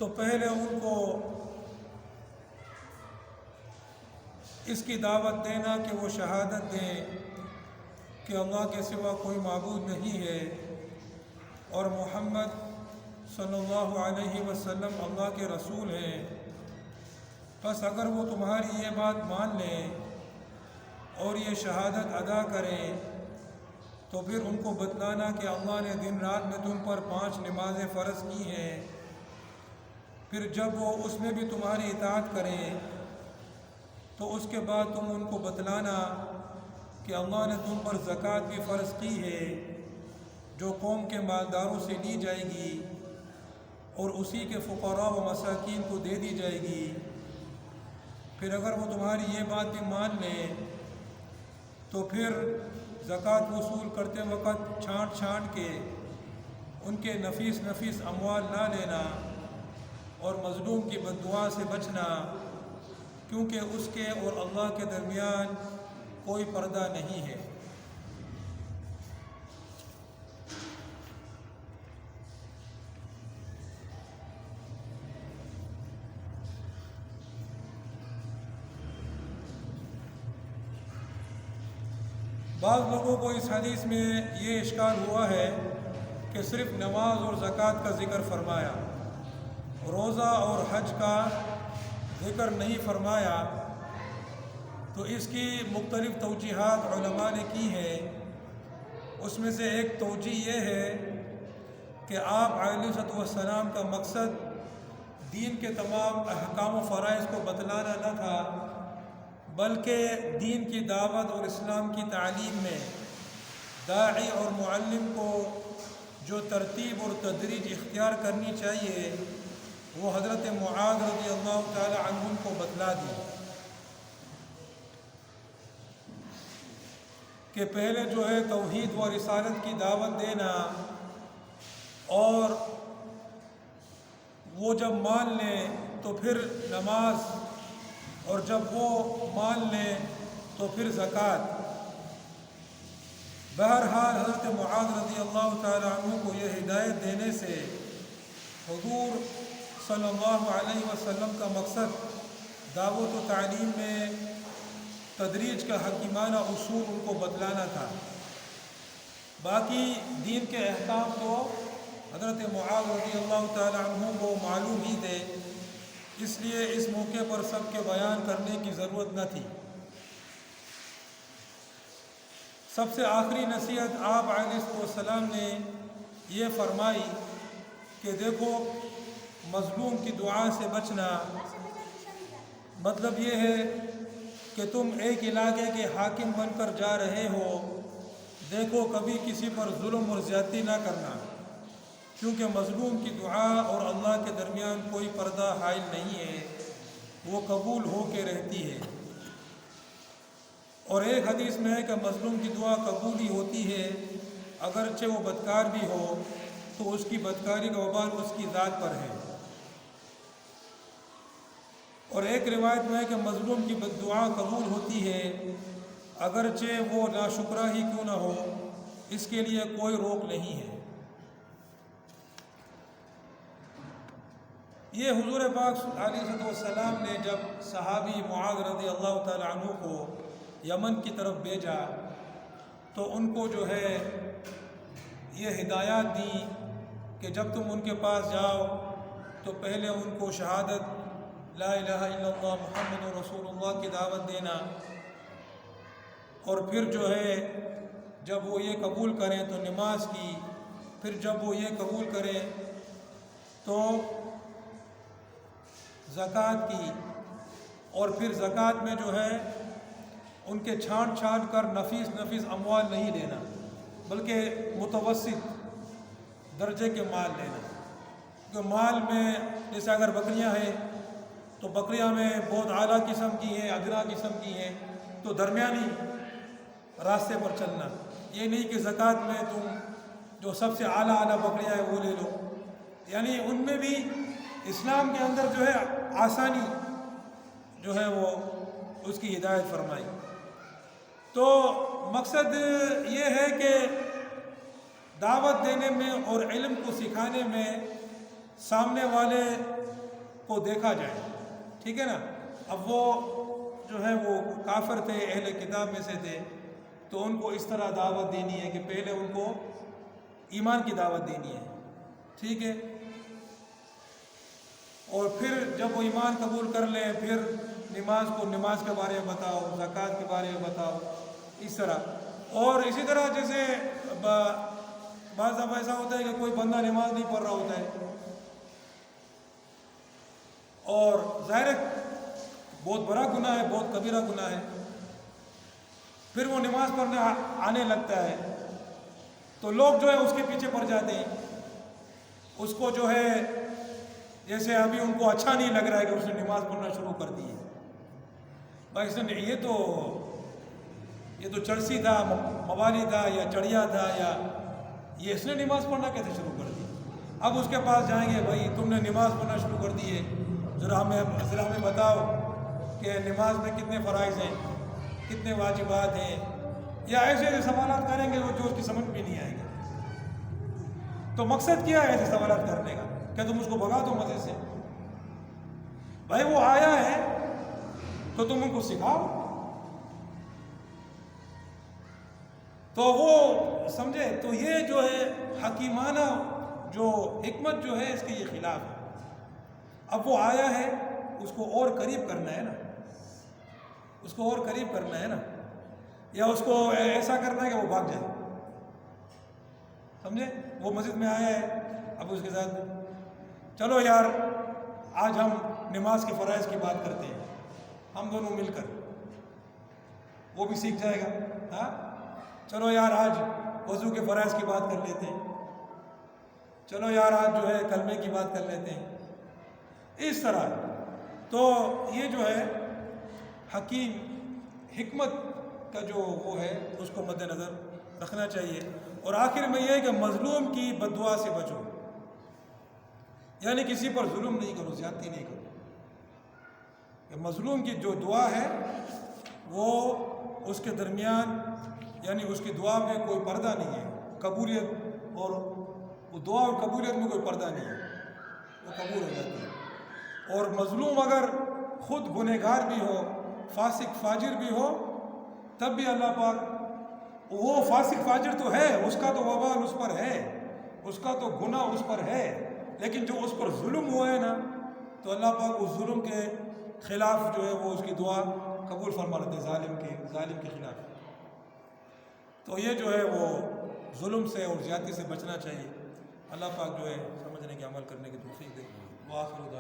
تو پہلے ان کو اس کی دعوت دینا کہ وہ شہادت دیں کہ اللہ کے سوا کوئی معبود نہیں ہے اور محمد صلی اللہ علیہ وسلم اللہ کے رسول ہیں۔ بس اگر وہ تمہاری یہ بات مان لیں اور یہ شہادت ادا کریں تو پھر ان کو بتلانا کہ اللہ نے دن رات میں تم پر 5 نمازیں فرض کی ہیں۔ پھر جب وہ اس میں بھی تمہاری اطاعت کریں تو اس کے بعد تم ان کو بتلانا کہ اللہ نے تم پر زکوٰۃ بھی فرض کی ہے جو قوم کے مالداروں سے لی جائے گی اور اسی کے فقراء و مساکین کو دے دی جائے گی۔ پھر اگر وہ تمہاری یہ بات بھی مان لیں تو پھر زکوٰۃ وصول کرتے وقت چھانٹ چھانٹ کے ان کے نفیس نفیس اموال نہ لینا اور مظلوم کی بد دعا سے بچنا، کیونکہ اس کے اور اللہ کے درمیان کوئی پردہ نہیں ہے۔ بعض لوگوں کو اس حدیث میں یہ اشکال ہوا ہے کہ صرف نماز اور زکوٰۃ کا ذکر فرمایا، روزہ اور حج کا ذکر نہیں فرمایا۔ تو اس کی مختلف توجیحات علماء نے کی ہیں۔ اس میں سے ایک توجیہ یہ ہے کہ آپ علیہ السلام کا مقصد دین کے تمام احکام و فرائض کو بتلانا نہ تھا، بلکہ دین کی دعوت اور اسلام کی تعلیم میں داعی اور معلم کو جو ترتیب اور تدریج اختیار کرنی چاہیے وہ حضرت معاذ رضی اللہ تعالی عنہم کو بتلا دی کہ پہلے جو ہے توحید و رسالت کی دعوت دینا، اور وہ جب مان لیں تو پھر نماز، اور جب وہ مان لیں تو پھر زکوٰۃ۔ بہرحال حضرت معاذ رضی اللہ تعالی عنہ کو یہ ہدایت دینے سے حضور صلی اللہ علیہ وسلم کا مقصد دعوت و تعلیم میں تدریج کا حکیمانہ اصول ان کو بتلانا تھا۔ باقی دین کے احکام تو حضرت معاذ رضی اللہ تعالی عنہ کو معلوم ہی تھے، اس لیے اس موقع پر سب کے بیان کرنے کی ضرورت نہ تھی۔ سب سے آخری نصیحت آپ علیہ السلام نے یہ فرمائی کہ دیکھو، مظلوم کی دعا سے بچنا مطلب یہ ہے کہ تم ایک علاقے کے حاکم بن کر جا رہے ہو، دیکھو کبھی کسی پر ظلم اور زیادتی نہ کرنا، کیونکہ مظلوم کی دعا اور اللہ کے درمیان کوئی پردہ حائل نہیں ہے، وہ قبول ہو کے رہتی ہے۔ اور ایک حدیث میں ہے کہ مظلوم کی دعا قبول ہی ہوتی ہے اگرچہ وہ بدکار بھی ہو، تو اس کی بدکاری کا وبال اس کی ذات پر ہے۔ اور ایک روایت میں ہے کہ مظلوم کی بد دعا قبول ہوتی ہے اگرچہ وہ ناشکرہ ہی کیوں نہ ہو، اس کے لیے کوئی روک نہیں ہے۔ یہ حضور پاک علیہ السلام نے جب صحابی معاذ رضی اللہ تعالی عنہ کو یمن کی طرف بھیجا تو ان کو جو ہے یہ ہدایات دی کہ جب تم ان کے پاس جاؤ تو پہلے ان کو شہادت لا الہ الا اللہ محمد رسول اللہ کی دعوت دینا، اور پھر جو ہے جب وہ یہ قبول کریں تو نماز کی، پھر جب وہ یہ قبول کریں تو زکوٰۃ کی، اور پھر زکوٰۃ میں جو ہے ان کے چھانٹ چھانٹ کر نفیس نفیس اموال نہیں لینا، بلکہ متوسط درجے کے مال لینا۔ کیونکہ مال میں جیسے اگر بکریاں ہیں تو بکریاں میں بہت اعلیٰ قسم کی ہیں، ادنا قسم کی ہیں، تو درمیانی راستے پر چلنا، یہ نہیں کہ زکوٰۃ میں تم جو سب سے اعلیٰ بکریاں ہیں وہ لے لو، یعنی ان میں بھی اسلام کے اندر جو ہے آسانی جو ہے وہ اس کی ہدایت فرمائی۔ تو مقصد یہ ہے کہ دعوت دینے میں اور علم کو سکھانے میں سامنے والے کو دیکھا جائے، ٹھیک ہے نا۔ اب وہ جو ہے وہ کافر تھے، اہل کتاب میں سے تھے، تو ان کو اس طرح دعوت دینی ہے کہ پہلے ان کو ایمان کی دعوت دینی ہے، ٹھیک ہے، اور پھر جب وہ ایمان قبول کر لیں پھر نماز کے بارے میں بتاؤ، زکوٰۃ کے بارے میں بتاؤ، اس طرح۔ اور اسی طرح جیسے بعض دفعہ ایسا ہوتا ہے کہ کوئی بندہ نماز نہیں پڑھ رہا ہوتا ہے، اور ظاہر ہے بہت بڑا گناہ ہے، بہت کبیرہ گناہ ہے، پھر وہ نماز پڑھنے آنے لگتا ہے تو لوگ جو ہے اس کے پیچھے پڑ جاتے ہیں، اس کو جو ہے جیسے ابھی ان کو اچھا نہیں لگ رہا ہے کہ اس نے نماز پڑھنا شروع کر دی ہے، بھائی اس نے یہ تو چرسی تھا، موالی تھا، یا چڑیا تھا، یا یہ اس نے نماز پڑھنا کیسے شروع کر دی؟ اب اس کے پاس جائیں گے، بھائی تم نے نماز پڑھنا شروع کر دی ہے، ذرا ہمیں بتاؤ کہ نماز میں کتنے فرائض ہیں، کتنے واجبات ہیں، یا ایسے ایسے سوالات کریں گے جو اس کی سمجھ بھی نہیں آئے گا۔ تو مقصد کیا ہے ایسے سوالات کرنے کا؟ کیا تم اس کو بھگا دو مزے سے؟ بھائی وہ آیا ہے تو تم ان کو سکھاؤ، تو وہ سمجھے۔ تو یہ جو ہے حکیمانہ جو حکمت جو ہے اس کے یہ خلاف ہے۔ اب وہ آیا ہے، اس کو اور قریب کرنا ہے نا، اس کو اور قریب کرنا ہے نا، یا اس کو ایسا کرنا ہے کہ وہ بھاگ جائے، سمجھے؟ وہ مسجد میں آیا ہے، اب اس کے ساتھ چلو یار آج ہم نماز کے فرائض کی بات کرتے ہیں، ہم دونوں مل کر، وہ بھی سیکھ جائے گا۔ ہاں چلو یار آج وضو کے فرائض کی بات کر لیتے ہیں، چلو یار آج جو ہے کلمے کی بات کر لیتے ہیں، اس طرح۔ تو یہ جو ہے حکیم حکمت کا جو وہ ہے اس کو مد نظر رکھنا چاہیے۔ اور آخر میں یہ ہے کہ مظلوم کی بد دعا سے بچو، یعنی کسی پر ظلم نہیں کرو، زیادتی نہیں کرو۔ کہ مظلوم کی جو دعا ہے وہ اس کے درمیان، یعنی اس کی دعا میں کوئی پردہ نہیں ہے، قبولیت، اور وہ دعا اور قبولیت میں کوئی پردہ نہیں ہے، وہ قبول ہو جاتی ہے۔ اور مظلوم اگر خود گنہگار بھی ہو، فاسق فاجر بھی ہو، تب بھی اللہ پاک، وہ فاسق فاجر تو ہے، اس کا تو وبال اس پر ہے، اس کا تو گناہ اس پر ہے، لیکن جو اس پر ظلم ہوا ہے نا، تو اللہ پاک اس ظلم کے خلاف جو ہے وہ اس کی دعا قبول فرما لیتے ہیں، ظالم کے خلاف۔ تو یہ جو ہے وہ ظلم سے اور زیادتی سے بچنا چاہیے۔ اللہ پاک جو ہے سمجھنے کے عمل کرنے کی توفیق دے۔ وآخر دعوانا